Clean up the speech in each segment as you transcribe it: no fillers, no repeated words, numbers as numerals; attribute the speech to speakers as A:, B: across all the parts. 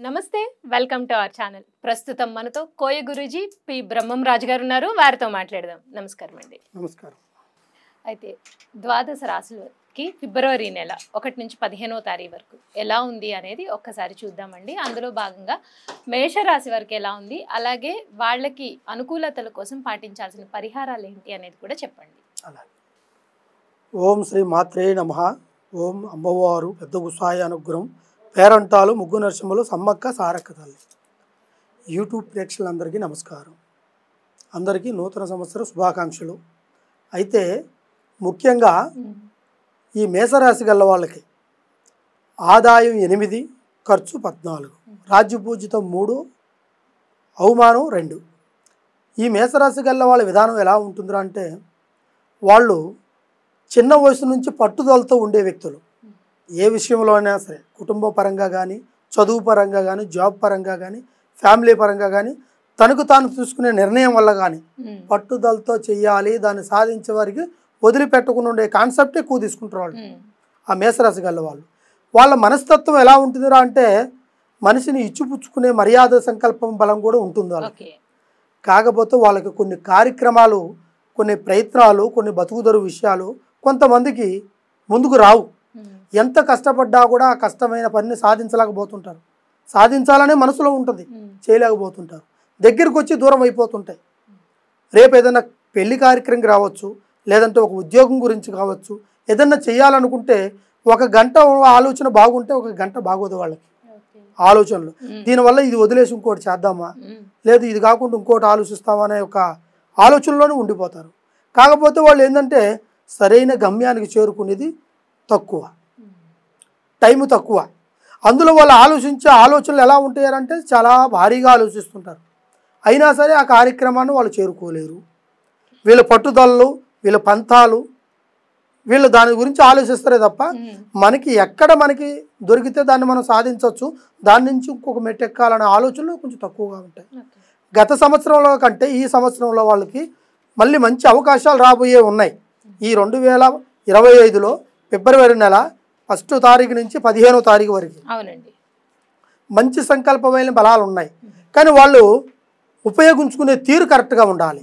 A: నమస్తే welcome to our channel. ప్రస్తుతం మనతో కోయ గురూజీ పి బ్రహ్మం రాజు గారు ఉన్నారు. వారితో మాట్లాడదాం. నమస్కారం అండి.
B: నమస్కారం.
A: అయితే ద్వాదశ రాశులకి ఫిబ్రవరి నెల 1 నుంచి 15వ తారీఖు వరకు ఎలా ఉంది అనేది ఒక్కసారి చూద్దామండి. అందులో భాగంగా మేషరాశి వరకు ఎలా ఉంది, అలాగే వాళ్ళకి అనుకూలతల కోసం పాటించాల్సిన పరిహారాలు ఏంటి అనేది కూడా చెప్పండి.
B: అలాగే. ఓం శ్రీ మాత్రే నమః. ఓం అమ్మవారు పెద్ద గుసాయి అనుగ్రహం, పేరంటాలు ముగ్గు నరసింహలు సమ్మక్క సారక్క తల్లి. యూట్యూబ్ ప్రేక్షకులందరికీ నమస్కారం. అందరికీ నూతన సంవత్సర శుభాకాంక్షలు. అయితే ముఖ్యంగా ఈ మేషరాశి గల వాళ్ళకి ఆదాయం 8, ఖర్చు 14, రాజ్యపూజితం 3, అవమానం 2. ఈ మేషరాశి గల వాళ్ళ విధానం ఎలా ఉంటుందిరా అంటే, వాళ్ళు చిన్న వయసు నుంచి పట్టుదలతో ఉండే వ్యక్తులు. ఏ విషయంలో అయినా సరే, కుటుంబ పరంగా కానీ, చదువు పరంగా కానీ, జాబ్ పరంగా కానీ, ఫ్యామిలీ పరంగా కానీ, తనకు తాను తీసుకునే నిర్ణయం వల్ల కానీ పట్టుదలతో చెయ్యాలి, దాన్ని సాధించే వారికి వదిలిపెట్టకుండా ఉండే కాన్సెప్ట్ ఎక్కువ తీసుకుంటారు వాళ్ళు. ఆ మేషరాశి గల వాళ్ళు వాళ్ళ మనస్తత్వం ఎలా ఉంటుందిరా అంటే, మనిషిని ఇచ్చిపుచ్చుకునే మర్యాద సంకల్పం బలం కూడా ఉంటుంది వాళ్ళకి. కాకపోతే వాళ్ళకి కొన్ని కార్యక్రమాలు, కొన్ని ప్రయత్నాలు, కొన్ని బతుకుదరు విషయాలు కొంతమందికి ముందుకు రావు. ఎంత కష్టపడ్డా కూడా ఆ కష్టమైన పనిని సాధించలేకపోతుంటారు. సాధించాలనే మనసులో ఉంటుంది, చేయలేకపోతుంటారు. దగ్గరికి వచ్చి దూరం అయిపోతుంటాయి. రేపు ఏదైనా పెళ్లి కార్యక్రమం రావచ్చు, లేదంటే ఒక ఉద్యోగం గురించి కావచ్చు, ఏదన్నా చేయాలనుకుంటే 1 గంట ఆలోచన బాగుంటే 1 గంట బాగోదు వాళ్ళకి ఆలోచనలు. దీనివల్ల ఇది వదిలేసి ఇంకోటి చేద్దామా, లేదు ఇది కాకుండా ఇంకోటి ఆలోచిస్తామా అనే ఒక ఆలోచనలోనే ఉండిపోతారు. కాకపోతే వాళ్ళు ఏంటంటే సరైన గమ్యానికి చేరుకునేది తక్కువ, టైము తక్కువ. అందులో వాళ్ళు ఆలోచించే ఆలోచనలు ఎలా ఉంటాయంటే చాలా భారీగా ఆలోచిస్తుంటారు. అయినా సరే ఆ కార్యక్రమాన్ని వాళ్ళు చేరుకోలేరు. వీళ్ళ పట్టుదలలు, వీళ్ళ పంతాలు, వీళ్ళు దాని గురించి ఆలోచిస్తారే తప్ప మనకి ఎక్కడ మనకి దొరికితే దాన్ని మనం సాధించవచ్చు, దాని నుంచి ఇంకొక మెట్టెక్కాలనే ఆలోచనలు కొంచెం తక్కువగా ఉంటాయి. గత సంవత్సరంలో కంటే ఈ సంవత్సరంలో వాళ్ళకి మళ్ళీ మంచి అవకాశాలు రాబోయే ఉన్నాయి. ఈ 2025లో ఫిబ్రవరి నెల 1వ తారీఖు నుంచి 15వ తారీఖు వరకు
A: అవునండి
B: మంచి సంకల్పమైన బలాలు ఉన్నాయి. కానీ వాళ్ళు ఉపయోగించుకునే తీరు కరెక్ట్గా ఉండాలి.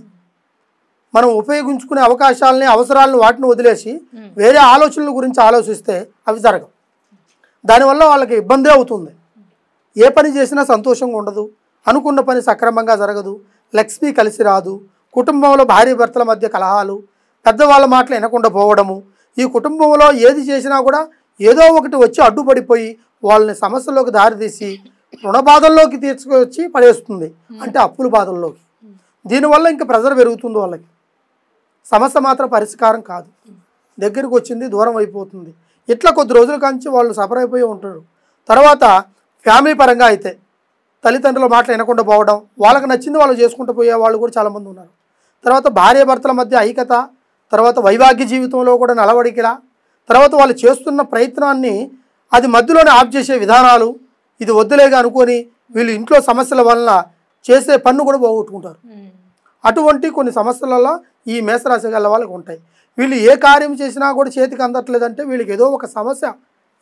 B: మనం ఉపయోగించుకునే అవకాశాలని, అవసరాలను వాటిని వదిలేసి వేరే ఆలోచనల గురించి ఆలోచిస్తే అవి జరగవు. దానివల్ల వాళ్ళకి ఇబ్బందే అవుతుంది. ఏ పని చేసినా సంతోషంగా ఉండదు, అనుకున్న పని సక్రమంగా జరగదు, లక్ష్మి కలిసి రాదు, కుటుంబంలో భార్య భర్తల మధ్య కలహాలు, పెద్దవాళ్ళ మాటలు వినకుండా పోవడము, ఈ కుటుంబంలో ఏది చేసినా కూడా ఏదో ఒకటి వచ్చి అడ్డుపడిపోయి వాళ్ళని సమస్యల్లోకి దారితీసి రుణ బాధల్లోకి తీసుకొచ్చి పడేస్తుంది, అంటే అప్పుల బాధల్లోకి. దీనివల్ల ఇంకా ప్రెజర్ పెరుగుతుంది వాళ్ళకి. సమస్య మాత్రం పరిష్కారం కాదు, దగ్గరికి వచ్చింది దూరం అయిపోతుంది. ఇట్లా కొద్ది రోజుల కాంచి వాళ్ళు సఫర్ అయిపోయి ఉంటారు. తర్వాత ఫ్యామిలీ పరంగా అయితే తల్లిదండ్రుల మాటలు వినకుండా పోవడం, వాళ్ళకి నచ్చింది వాళ్ళు చేసుకుంటూ పోయే వాళ్ళు కూడా చాలామంది ఉన్నారు. తర్వాత భార్య భర్తల మధ్య ఐక్యత, తర్వాత వైవాహిక జీవితంలో కూడా నలవడికలా, తర్వాత వాళ్ళు చేస్తున్న ప్రయత్నాన్ని అది మధ్యలోనే ఆఫ్ చేసే విధానాలు, ఇది వద్దులేగా అనుకొని వీళ్ళు ఇంట్లో సమస్యల వలన చేసే పన్ను కూడా పోగొట్టుకుంటారు. అటువంటి కొన్ని సమస్యలలో ఈ మేషరాశి గల వాళ్ళకి ఉంటాయి. వీళ్ళు ఏ కార్యం చేసినా కూడా చేతికి అందట్లేదంటే వీళ్ళకి ఏదో ఒక సమస్య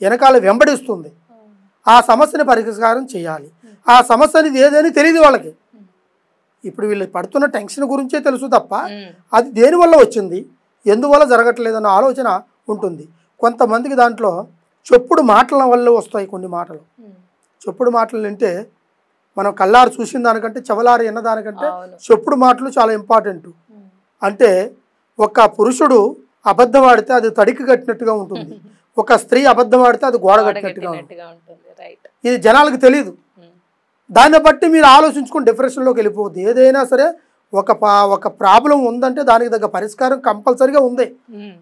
B: వెనకాల వెంబడిస్తుంది. ఆ సమస్యని పరిష్కారం చేయాలి. ఆ సమస్య అనేది ఏదని తెలియదు వాళ్ళకి. ఇప్పుడు వీళ్ళు పడుతున్న టెన్షన్ గురించే తెలుసు తప్ప అది దేనివల్ల వచ్చింది, ఎందువల్ల జరగట్లేదన్న ఆలోచన ఉంటుంది. కొంతమందికి దాంట్లో చెప్పుడు మాటల వల్ల వస్తాయి కొన్ని మాటలు. చెప్పుడు మాటలు వింటే మనం కళ్ళారు చూసిన దానికంటే చెవలారు విన్న దానికంటే చెప్పుడు మాటలు చాలా ఇంపార్టెంట్. అంటే ఒక పురుషుడు అబద్ధం ఆడితే అది తడికి కట్టినట్టుగా ఉంటుంది, ఒక స్త్రీ అబద్ధం ఆడితే అది గోడ కట్టినట్టుగా ఉంటుంది. ఇది జనాలకు తెలియదు. దాన్ని బట్టి మీరు ఆలోచించుకుని డిప్రెషన్లోకి వెళ్ళిపోవద్దు. ఏదైనా సరే ఒక ప్రాబ్లం ఉందంటే దానికి తగ్గ పరిష్కారం కంపల్సరీగా ఉంది.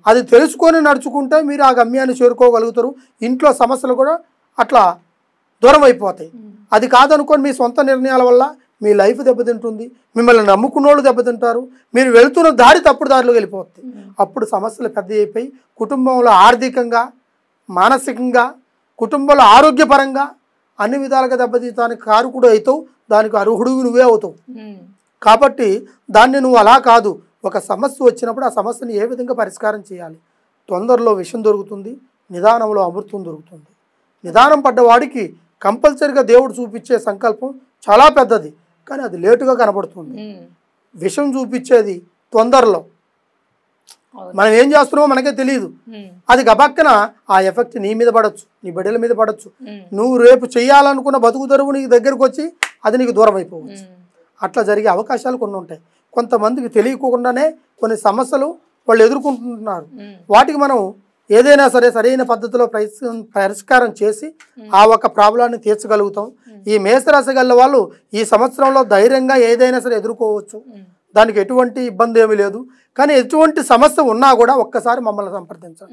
B: అది తెలుసుకొని నడుచుకుంటే మీరు ఆ గమ్యాన్ని చేరుకోగలుగుతారు. ఇంట్లో సమస్యలు కూడా అట్లా దూరం అయిపోతాయి. అది కాదనుకొని మీ సొంత నిర్ణయాల వల్ల మీ లైఫ్ దెబ్బతింటుంది, మిమ్మల్ని నమ్ముకున్న వాళ్ళు దెబ్బతింటారు, మీరు వెళుతున్న దారి తప్పుడు దారిలో వెళ్ళిపోతుంది. అప్పుడు సమస్యలు పెద్ద అయిపోయి కుటుంబంలో ఆర్థికంగా, మానసికంగా, కుటుంబంలో ఆరోగ్యపరంగా అన్ని విధాలుగా దెబ్బతీయడానికి కారకుడు అవుతావు, దానికి అర్హుడు నువ్వే అవుతావు. కాబట్టి దాన్ని నువ్వు అలా కాదు, ఒక సమస్య వచ్చినప్పుడు ఆ సమస్యని ఏ విధంగా పరిష్కారం చేయాలి. తొందరలో విషం దొరుకుతుంది, నిదానంలో అమృతం దొరుకుతుంది. నిదానం పడ్డవాడికి కంపల్సరీగా దేవుడు చూపించే సంకల్పం చాలా పెద్దది, కానీ అది లేటుగా కనబడుతుంది. విషం చూపించేది తొందరలో, మనం ఏం చేస్తున్నామో మనకే తెలియదు. అది గబక్కన ఆ ఎఫెక్ట్ నీ మీద పడవచ్చు, నీ బిడ్డల మీద పడవచ్చు. నువ్వు రేపు చేయాలనుకున్న బతుకు తెరువు నీకు దగ్గరకు వచ్చి అది నీకు దూరం అయిపోవచ్చు. అట్లా జరిగే అవకాశాలు కొన్ని ఉంటాయి. కొంతమందికి తెలియకుండానే కొన్ని సమస్యలు వాళ్ళు ఎదుర్కొంటున్నారు. వాటికి మనం ఏదైనా సరే సరైన పద్ధతిలో పరిష్కారం చేసి ఆ ఒక ప్రాబ్లాన్ని తీర్చగలుగుతాం. ఈ మేషరాశి గల వాళ్ళు ఈ సంవత్సరంలో ధైర్యంగా ఏదైనా సరే ఎదుర్కోవచ్చు, దానికి ఎటువంటి ఇబ్బంది ఏమీ లేదు. కానీ ఎటువంటి సమస్య ఉన్నా కూడా ఒక్కసారి మమ్మల్ని సంప్రదించండి.